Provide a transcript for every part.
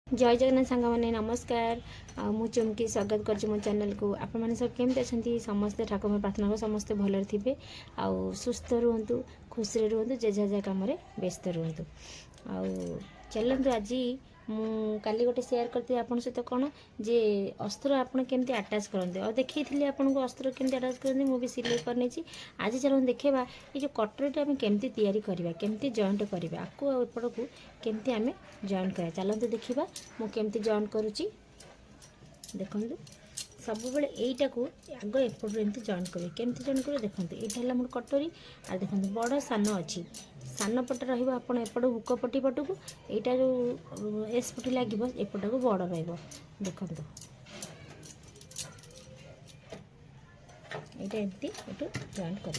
जय जगन्नाथ सांग मैंने नमस्कार मु चुमकी स्वागत कर मो चैनल को आपण मैंने सब केमती अच्छा समस्ते ठाकुर में प्रार्थना कर समस्ते भलरे थे आउ सुस्थ रुहतु खुशी रुहतु जे जा कम व्यस्त रुहतु आउ चलतु आज काली गोटे शेयर करते आप सहित कौन जे अस्त्र आपड़ केमती आटाच करते और देखी आपको अस्त्र केमती आटाच करते मुझे सिलाई करनी आज चलो देखा ये जो कटोरी आम केमती तैयारी करवा केमती जॉइंट करवा आपको एपड़ को केमती आम जॉइंट करा चलते देखा मुझे जॉइंट करुच्ची देखु सब बेले यहीटा को आग एपट एमती जॉइंट करेंगे केमती जॉइंट करेंगे देखते ये मोर कटोरी आ देखते बड़ सान अच्छी सान पटे रही आपड़ एपट हुक पटी पटू यहाँ जो एस पटी लगे एपट को बड़ देखु यहाँ एमती एटू जॉइंट कर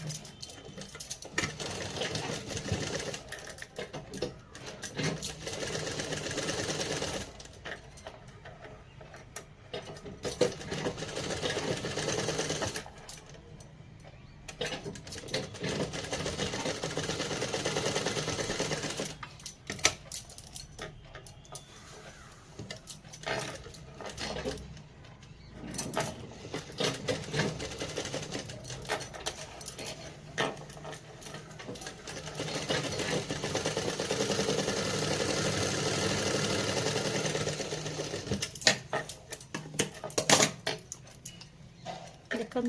देखु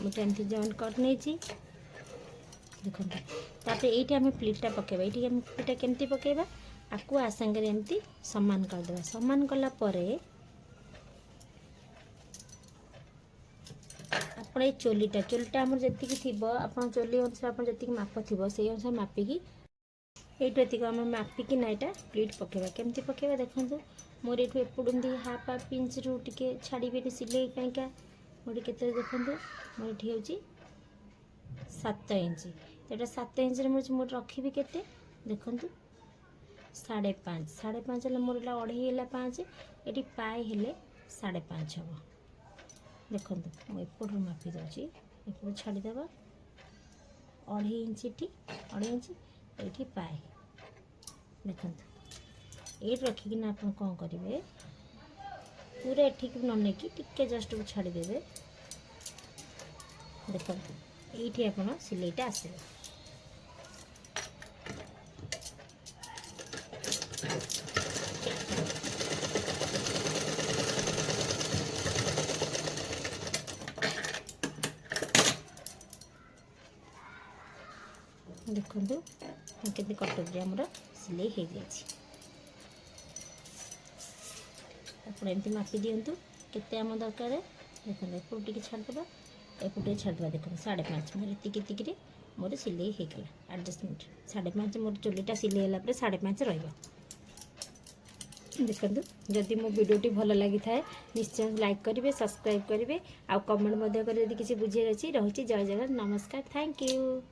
मुझे एमती जॉइंट कर नहीं देखो तापर ये आम प्लीटा पकेबा ये आम प्लीटा केमती पकेबा आपको आसांगे एमती सामान करदे सामान कलापर आप चोलीटा आम जी थी आप चोली अनुसार आप जी माप थी से अनुसार मापिकी ये आम मापिकी ना यहाँ प्लीट पकेबा केमती पकेबा देखो मोर ये एपड़ हाफ हाफ इंच रू टे छाड़ी सिलाई पाइका मोटी के देखो मोर ये हूँ 7 इंच यहाँ 7 इंच मोर रखी के देखु 5.5 5.5 मोर 2.5 ये पाए हेले 5.5 हम देखो मुझे मापी दूसरी एपट छाड़ीदेव 2.5 इंच टी 2.5 इंच ये पाए देखो ये रखिकिना आप कौन करेंगे पूरा एठिक न नहीं टिके जस्ट को छाड़ीदेवे देखो ये आप सिलाईटा आस देखु केमती कटोरी आमर सिलाई हो जाए आप एमती मापी दिंतु केते आम दरकार देखो एपट टी छाड़देवा एपटे छाड़देवा देखो 5.5 मोर ये मोर सिलाई होगला एडजस्टमेंट 5.5 मोर चोलीटा सिलाई है 5.5 रहा देखो जदि मो वीडियोटी भल लगी था निश्चय लाइक करेंगे सब्सक्राइब करेंगे आउ कमेंट कर किसी बुझे अच्छी रही जय जगन्नाथ नमस्कार थैंक यू।